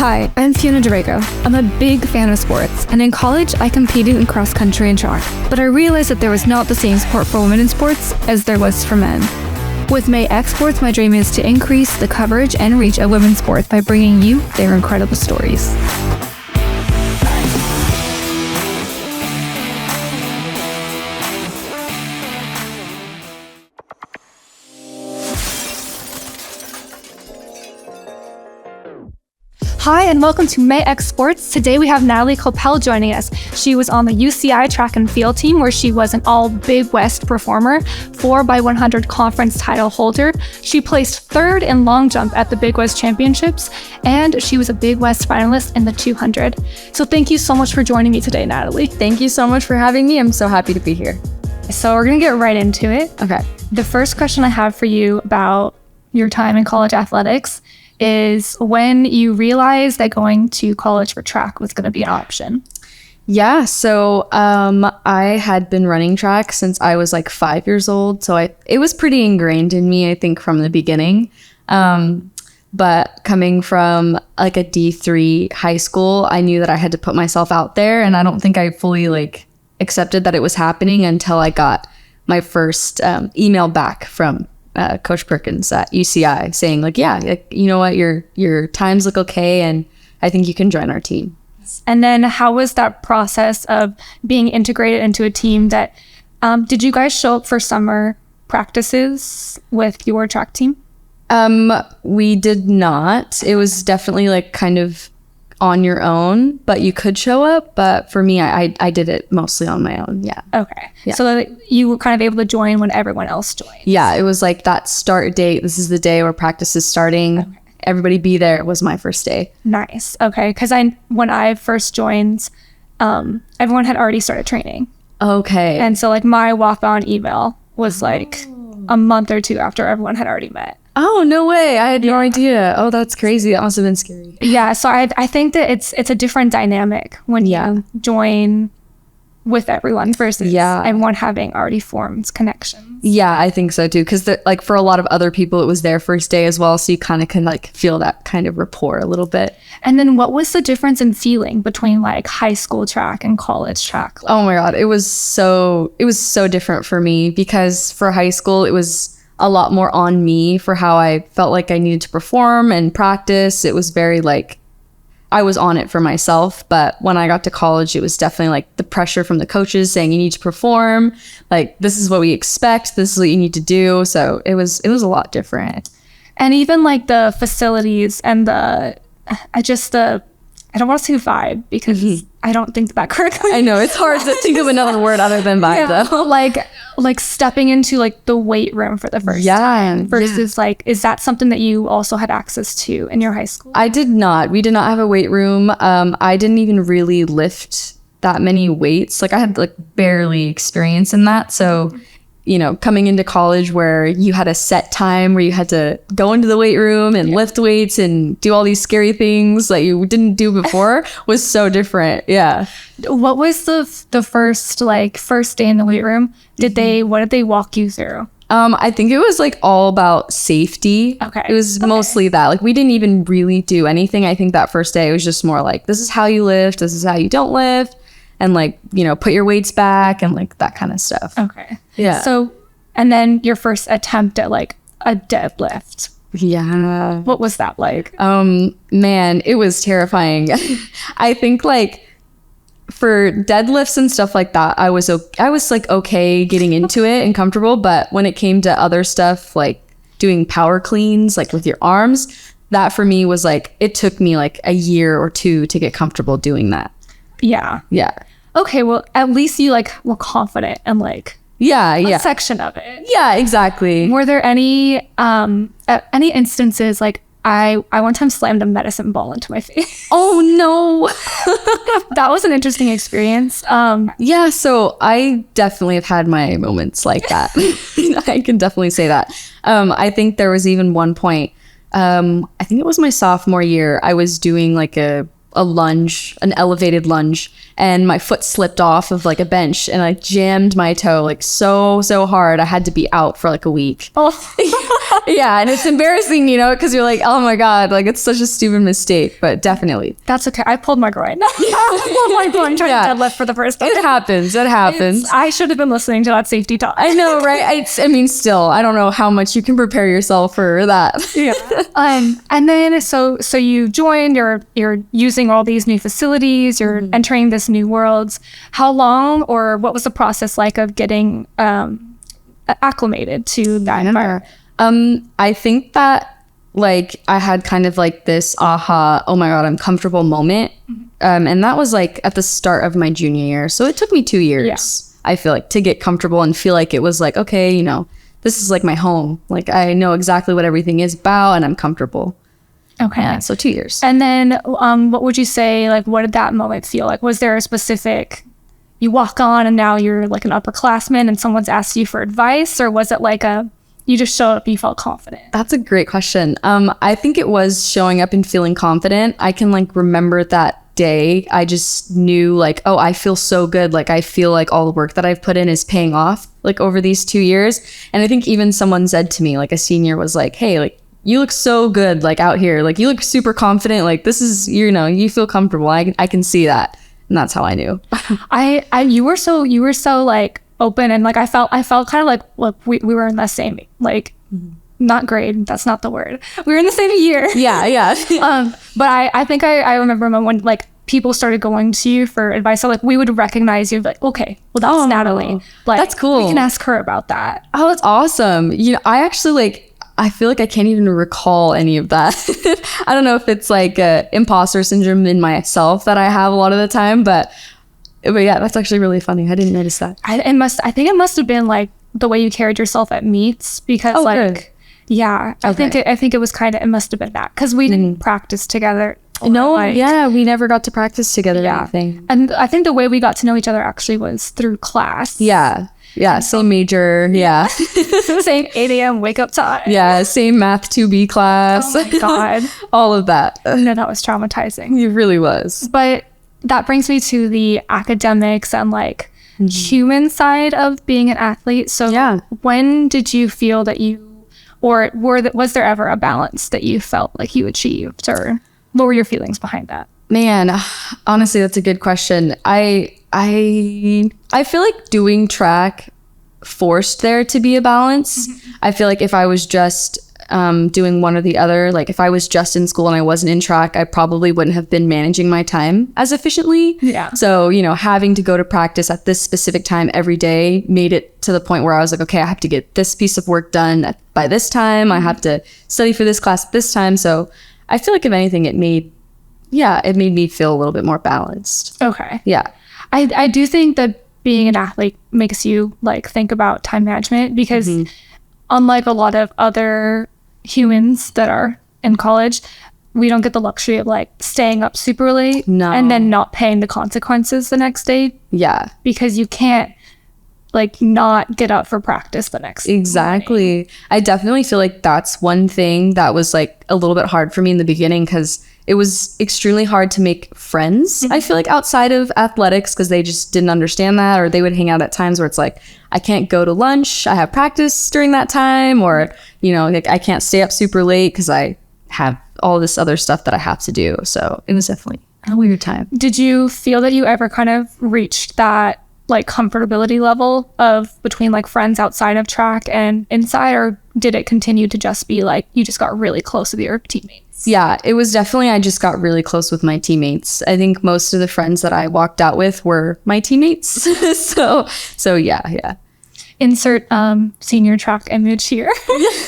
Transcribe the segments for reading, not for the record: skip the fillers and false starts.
Hi, I'm Fiona Rego. I'm a big fan of sports, and in college, I competed in cross country and track. But I realized that there was not the same support for women in sports as there was for men. With MAE X SPORTS, my dream is to increase the coverage and reach of women's sports by bringing you their incredible stories. Hi, and welcome to MAE X SPORTS. Today we have Natalie Koppel joining us. She was on the UCI track and field team where she was an all Big West performer, 4x100 conference title holder. She placed third in long jump at the Big West Championships, and she was a Big West finalist in the 200. So thank you so much for joining me today, Natalie. Thank you so much for having me. I'm so happy to be here. So we're gonna get right into it. Okay. The first question I have for you about your time in college athletics is when you realized that going to college for track was going to be an option. Yeah, so I had been running track since I was like 5 years old. So it was pretty ingrained in me, I think, from the beginning. But coming from like a D3 high school, I knew that I had to put myself out there. And I don't think I fully like accepted that it was happening until I got my first email back from Coach Perkins at UCI saying like, yeah, like, you know what, your times look okay, and I think you can join our team. And then how was that process of being integrated into a team that, did you guys show up for summer practices with your track team? We did not. It was definitely like kind of on your own, but you could show up. But for me, I did it mostly on my own. Yeah. Okay. Yeah. So that you were kind of able to join when everyone else joined. Yeah. It was like that start date. This is the day where practice is starting. Okay. Everybody be there. It was my first day. Nice. Okay. Because when I first joined, everyone had already started training. Okay. And so like my walk-on email was like a month or two after everyone had already met. Oh, no way. I had no idea. Oh, that's crazy. That must have been scary. Yeah. So I think that it's a different dynamic when you join with everyone versus everyone having already formed connections. Yeah, I think so too. Because like for a lot of other people, it was their first day as well. So you kind of can like feel that kind of rapport a little bit. And then what was the difference in feeling between like high school track and college track? Oh my God. It was so different for me because for high school, it was a lot more on me for how I felt like I needed to perform and practice. It was very like, I was on it for myself. But when I got to college, it was definitely like the pressure from the coaches saying you need to perform. Like, this is what we expect. This is what you need to do. So it was a lot different. And even like the facilities and I don't want to say vibe because I don't think that correctly. I know it's hard to think of another word other than vibe though. Like stepping into like the weight room for the first time versus like, is that something that you also had access to in your high school? I did not. We did not have a weight room. I didn't even really lift that many weights. Like I had like barely experience in that. So, you know, coming into college where you had a set time where you had to go into the weight room and lift weights and do all these scary things that you didn't do before was so different. Yeah. What was the first day in the weight room? What did they walk you through? I think it was like all about safety. Okay. It was mostly that. Like we didn't even really do anything. I think that first day it was just more like, this is how you lift, this is how you don't lift. And like, you know, put your weights back and like that kind of stuff. Okay. Yeah. So, and then your first attempt at like a deadlift. Yeah. What was that like? Man, it was terrifying. I think like for deadlifts and stuff like that, I was like okay getting into it and comfortable. But when it came to other stuff like doing power cleans, like with your arms, that for me was like, it took me like a year or two to get comfortable doing that. Yeah. Yeah. Okay, well, at least you like were confident and like a section of it. Yeah, exactly. Were there any instances like I one time slammed a medicine ball into my face? Oh no. That was an interesting experience. Yeah, so I definitely have had my moments like that. I can definitely say that. I think there was even one point, I think it was my sophomore year, I was doing like a a lunge, an elevated lunge, and my foot slipped off of like a bench and I jammed my toe like so hard. I had to be out for like a week. Oh, Yeah, and it's embarrassing, because you're like, oh my God, like it's such a stupid mistake, but definitely. that's okay. I pulled my groin. I pulled my groin trying to deadlift for the first time. It happens. I should have been listening to that safety talk. I know, right? I mean, still, I don't know how much you can prepare yourself for that. Yeah. And then so you joined, you're using all these new facilities, you're entering this new worlds. How long or what was the process like of getting acclimated to that environment? I think that like I had kind of like this aha, oh my God, I'm comfortable moment. And that was like at the start of my junior year. So it took me 2 years, I feel like, to get comfortable and feel like it was like, okay, this is like my home. Like I know exactly what everything is about and I'm comfortable. Okay. Yeah, so 2 years. And then what would you say, like, what did that moment feel like? Was there a specific, you walk on and now you're like an upperclassman and someone's asked you for advice? Or was it like you just showed up, you felt confident? That's a great question. I think it was showing up and feeling confident. I can like remember that day. I just knew like, oh, I feel so good. Like I feel like all the work that I've put in is paying off like over these 2 years. And I think even someone said to me, like a senior was like, hey, like you look so good like out here. Like you look super confident. Like this is, you feel comfortable. I can see that. And that's how I knew. You were so like open and like I felt kind of like, look, we were in the same like not grade, that's not the word, we were in the same year. Yeah. But I think I remember a moment when like people started going to you for advice. So like we would recognize you like, okay, well that's Natalie, like that's cool, we can ask her about that. Oh, that's awesome. I actually like, I feel like I can't even recall any of that. I don't know if it's like imposter syndrome in myself that I have a lot of the time, but yeah, that's actually really funny. I didn't notice that. I think it must have been like the way you carried yourself at meets because good. Yeah, okay. I think it was kind of, it must have been that because we didn't practice together. No, we never got to practice together. Yeah. Or anything. And I think the way we got to know each other actually was through class. Yeah, same major. Yeah. Same 8 a.m. wake up time. Yeah, same math 2B class. Oh my God. All of that. No, that was traumatizing. It really was. But that brings me to the academics and like human side of being an athlete. So when did you feel that was there ever a balance that you felt like you achieved, or what were your feelings behind that? Man, honestly, that's a good question. I feel like doing track forced there to be a balance. I feel like if I was just doing one or the other, like if I was just in school and I wasn't in track, I probably wouldn't have been managing my time as efficiently. Yeah. So, having to go to practice at this specific time every day made it to the point where I was like, okay, I have to get this piece of work done by this time. I have to study for this class at this time. So I feel like if anything, it made me feel a little bit more balanced. Okay. Yeah. I do think that being an athlete makes you like think about time management because unlike a lot of other humans that are in college, we don't get the luxury of like staying up super late and then not paying the consequences the next day. Yeah. Because you can't like not get up for practice the next Exactly. morning. I definitely feel like that's one thing that was like a little bit hard for me in the beginning because it was extremely hard to make friends. I feel like outside of athletics because they just didn't understand that, or they would hang out at times where it's like, I can't go to lunch, I have practice during that time, or, like I can't stay up super late because I have all this other stuff that I have to do. So it was definitely a weird time. Did you feel that you ever kind of reached that like comfortability level of between like friends outside of track and inside, or did it continue to just be like you just got really close with your teammates? Yeah, it was definitely, I just got really close with my teammates. I think most of the friends that I walked out with were my teammates. so yeah. Insert senior track image here.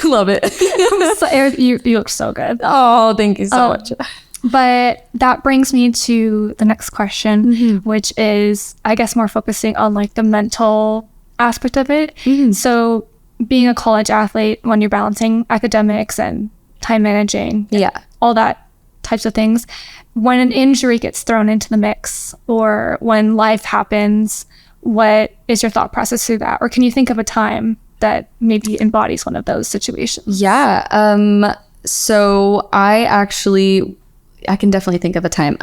Love it. You look so good. Oh, thank you so much. But that brings me to the next question, which is, I guess, more focusing on like the mental aspect of it. So being a college athlete, when you're balancing academics and time managing, all that types of things, when an injury gets thrown into the mix or when life happens, what is your thought process through that? Or can you think of a time that maybe embodies one of those situations? Yeah. So I actually, I can definitely think of a time.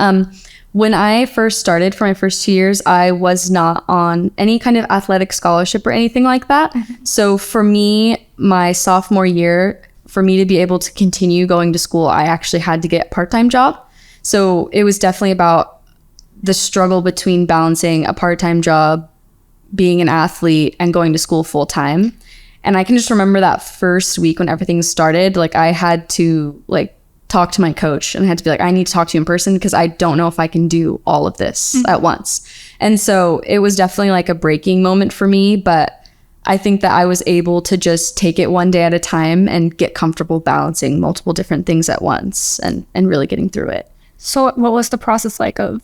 When I first started for my first 2 years, I was not on any kind of athletic scholarship or anything like that. So for me, my sophomore year, for me to be able to continue going to school, I actually had to get a part-time job. So it was definitely about the struggle between balancing a part-time job, being an athlete, and going to school full-time. And I can just remember that first week when everything started, like I had to like talk to my coach, and I had to be like, I need to talk to you in person because I don't know if I can do all of this at once. And so it was definitely like a breaking moment for me, but I think that I was able to just take it one day at a time and get comfortable balancing multiple different things at once and really getting through it. So what was the process like of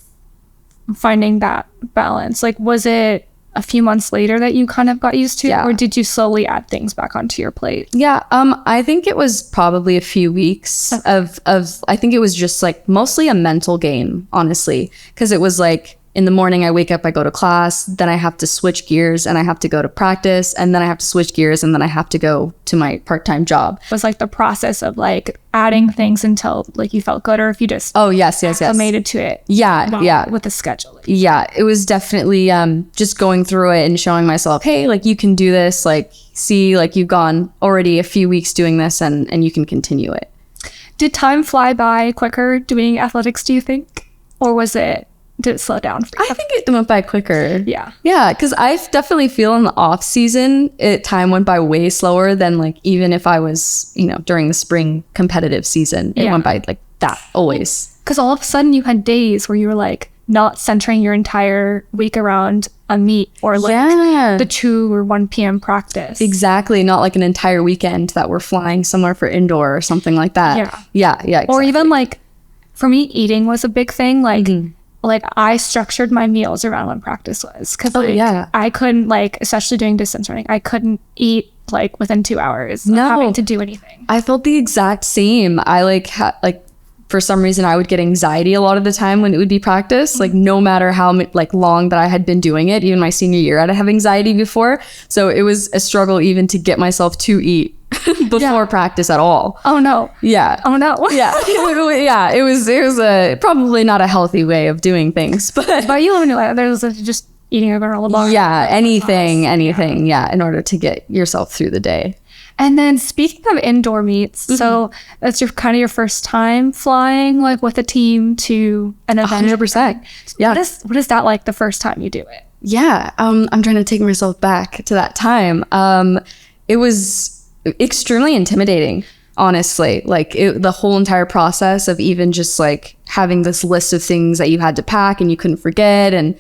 finding that balance? Like, was it a few months later that you kind of got used to, or did you slowly add things back onto your plate? Yeah, I think it was probably a few weeks of I think it was just like mostly a mental game, honestly, because it was like in the morning I wake up, I go to class, then I have to switch gears and I have to go to practice, and then I have to switch gears and then I have to go to my part-time job. It was like the process of like adding things until like you felt good, or if you just yes acclimated to it. Yeah with the schedule. Yeah, it was definitely just going through it and showing myself, hey, like you can do this, like see, like you've gone already a few weeks doing this and you can continue it. Did time fly by quicker doing athletics, do you think? Or did it slow down for you? I think it went by quicker. Yeah, because I definitely feel in the off season, time went by way slower than like even if I was, during the spring competitive season, it went by like that always. Because all of a sudden you had days where you were like not centering your entire week around a meet or like the 2 or 1 p.m. practice. Exactly, not like an entire weekend that we're flying somewhere for indoor or something like that. Yeah. Exactly. Or even like for me, eating was a big thing. Like. Like I structured my meals around when practice was, because I couldn't, like, especially doing distance running, I couldn't eat like within 2 hours of having to do anything. I felt the exact same. I like for some reason I would get anxiety a lot of the time when it would be practice, like no matter how like long that I had been doing it. Even my senior year I'd have anxiety before, so it was a struggle even to get myself to eat before practice at all. Oh no. Yeah. Oh no. Yeah. It was a probably not a healthy way of doing things, but you know, there's just eating a granola bar. Yeah, anything, in order to get yourself through the day. And then speaking of indoor meets, so that's your first time flying like with a team to an event. 100%. Yeah. What is that like the first time you do it? Yeah. I'm trying to take myself back to that time. It was extremely intimidating, honestly. Like the whole entire process of even just like having this list of things that you had to pack and you couldn't forget, and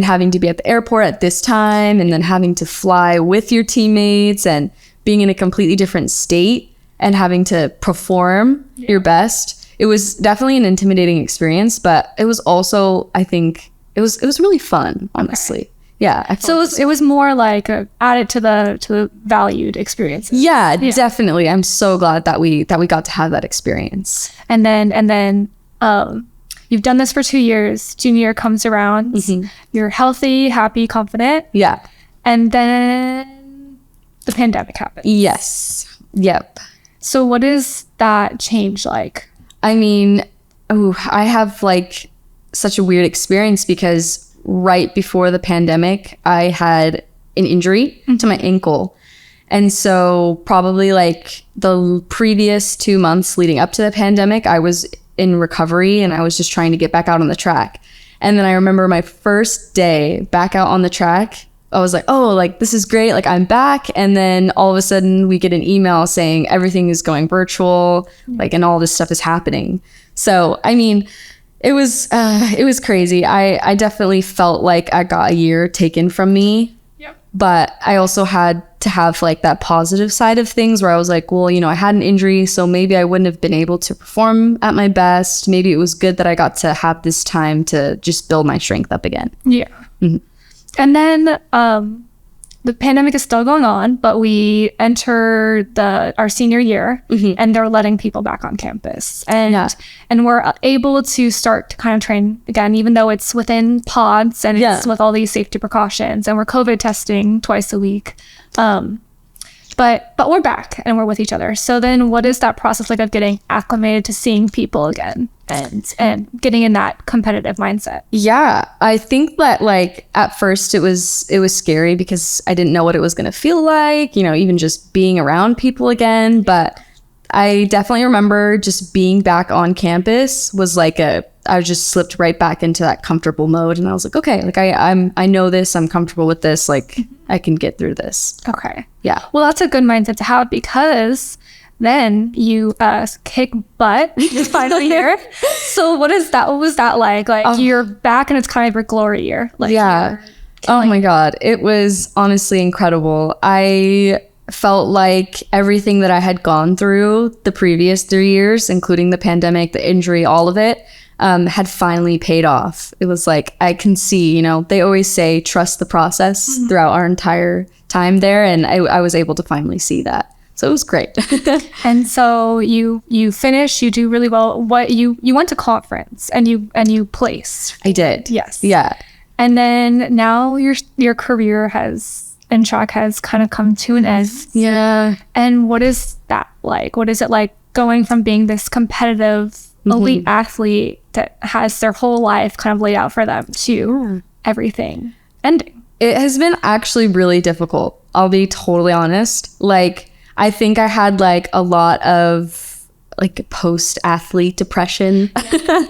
having to be at the airport at this time, and then having to fly with your teammates and being in a completely different state and having to perform your best. It was definitely an intimidating experience, but it was also, I think it was really fun, honestly. Okay. Yeah. So it was more like added to the valued experiences. Yeah, definitely. I'm so glad that we got to have that experience. And then you've done this for 2 years. Junior year comes around. You're healthy, happy, confident. Yeah. And then the pandemic happens. Yes. Yep. So what is that change like? I mean, I have like such a weird experience because right before the pandemic, I had an injury to my ankle. And so probably like the previous 2 months leading up to the pandemic, I was in recovery and I was just trying to get back out on the track. And then I remember my first day back out on the track, I was like, oh, like this is great. Like I'm back. And then all of a sudden we get an email saying everything is going virtual, like, and all this stuff is happening. So, I mean, it was crazy. I definitely felt like I got a year taken from me. Yep. But I also had to have like that positive side of things where I was like, well, I had an injury, so maybe I wouldn't have been able to perform at my best. Maybe it was good that I got to have this time to just build my strength up again. Yeah. And then the pandemic is still going on, but we enter our senior year and they're letting people back on campus. And we're able to start to kind of train again, even though it's within pods and it's with all these safety precautions, and we're COVID testing twice a week. But we're back and we're with each other. So then what is that process like of getting acclimated to seeing people again? and getting in that competitive mindset? Yeah, I think that like at first it was scary because I didn't know what it was going to feel like, even just being around people again. But I definitely remember just being back on campus was like I just slipped right back into that comfortable mode, and I was like, okay, like I know this, I'm comfortable with this, like I can get through this. Okay. Yeah. Well, that's a good mindset to have, because then you kick butt your final year. So what was that like? Like you're back and it's kind of your glory year. Like, yeah. Oh my God. It was honestly incredible. I felt like everything that I had gone through the previous 3 years, including the pandemic, the injury, all of it, had finally paid off. It was like, I can see, they always say, trust the process throughout our entire time there. And I was able to finally see that. So it was great. And so you finish, you do really well. What you went to conference and you placed. I did. Yes. Yeah. And then now your career in track has kind of come to an end. Yeah. And what is that like? What is it like going from being this competitive elite athlete that has their whole life kind of laid out for them to everything ending? It has been actually really difficult. I'll be totally honest. Like, I think I had like a lot of like post-athlete depression, there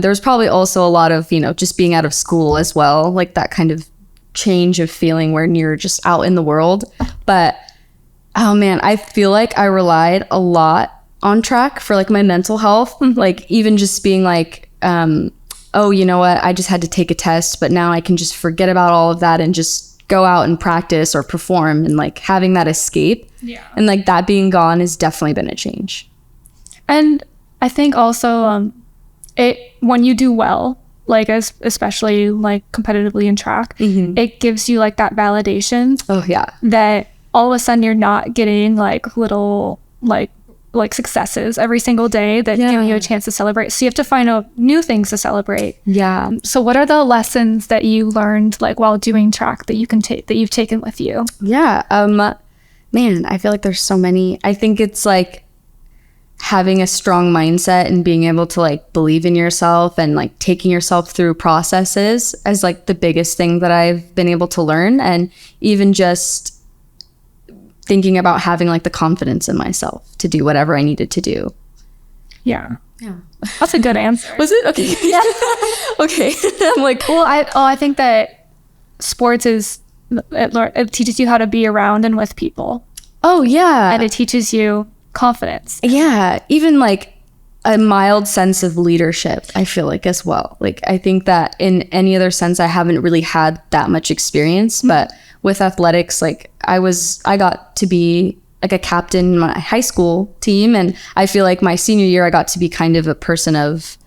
was probably also a lot of, just being out of school as well, like that kind of change of feeling where you're just out in the world. But, oh man, I feel like I relied a lot on track for like my mental health, like even just being like, oh, you know what, I just had to take a test, but now I can just forget about all of that and just go out and practice or perform, and like having that escape. Yeah. And like that being gone has definitely been a change. And I think also when you do well, like especially like competitively in track, it gives you like that validation. Oh yeah. That all of a sudden you're not getting like little like successes every single day that give you a chance to celebrate. So you have to find out new things to celebrate. Yeah. So what are the lessons that you learned like while doing track that you can take, that you've taken with you? Yeah. Man, I feel like there's so many. I think it's like having a strong mindset and being able to like believe in yourself and like taking yourself through processes as like the biggest thing that I've been able to learn. And even just thinking about having like the confidence in myself to do whatever I needed to do. Yeah. That's a good answer. Was it? Okay. Yeah. Okay. I'm like, well, I think that sports it teaches you how to be around and with people. Oh yeah. And it teaches you confidence. Yeah. Even like a mild sense of leadership, I feel like, as well. Like, I think that in any other sense, I haven't really had that much experience, but with athletics, like I got to be like a captain in my high school team. And I feel like my senior year, I got to be kind of a person of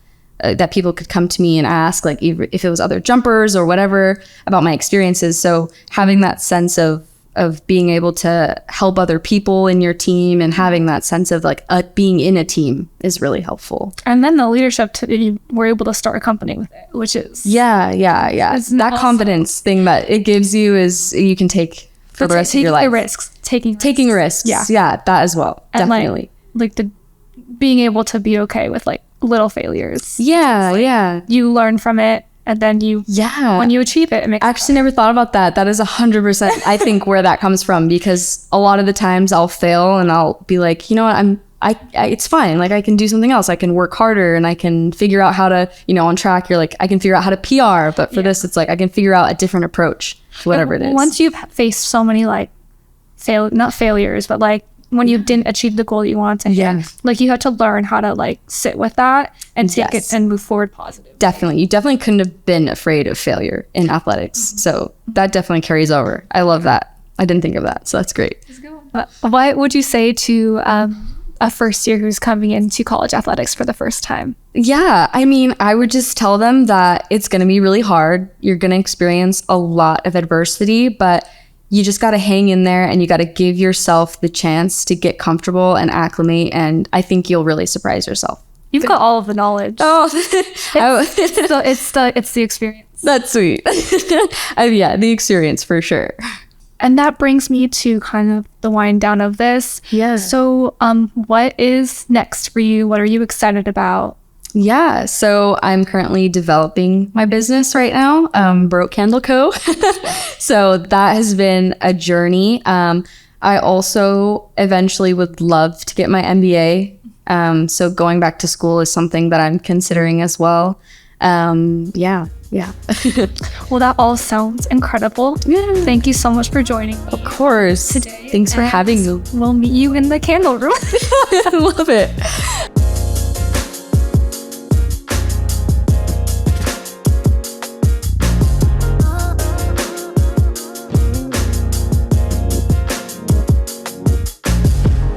that people could come to me and ask, like if it was other jumpers or whatever, about my experiences. So having that sense of being able to help other people in your team and having that sense of like being in a team is really helpful. And then the leadership, you were able to start a company with it, which is... Yeah. That awesome. Confidence thing that it gives you is you can take for the rest of your life. Taking risks. Yeah, that as well. And definitely. Like the being able to be okay with like little failures. Yeah. You learn from it. And then when you achieve it, I actually never thought about that. That is 100%, I think, where that comes from, because a lot of the times I'll fail and I'll be like, you know what, it's fine. Like I can do something else. I can work harder and I can figure out how to, on track, you're like, I can figure out how to PR. But for this, it's like, I can figure out a different approach to whatever it is. Once you've faced so many like not failures, but like when you didn't achieve the goal you want to hit, like you have to learn how to like sit with that and take it and move forward positively. Definitely. You definitely couldn't have been afraid of failure in athletics. So that definitely carries over. I love that. I didn't think of that. So that's great. What would you say to a first year who's coming into college athletics for the first time? Yeah, I mean, I would just tell them that it's going to be really hard. You're going to experience a lot of adversity, but you just got to hang in there and you got to give yourself the chance to get comfortable and acclimate. And I think you'll really surprise yourself. You've got all of the knowledge. Oh, it's the experience. That's sweet. Yeah, the experience for sure. And that brings me to kind of the wind down of this. Yeah. So what is next for you? What are you excited about? Yeah, so I'm currently developing my business right now, Broke Candle Co. So that has been a journey. I also eventually would love to get my MBA. So going back to school is something that I'm considering as well. Yeah. Well, that all sounds incredible. Yeah. Thank you so much for joining me. Of course. Today. Thanks for And having me. We'll meet you in the candle room. I love it.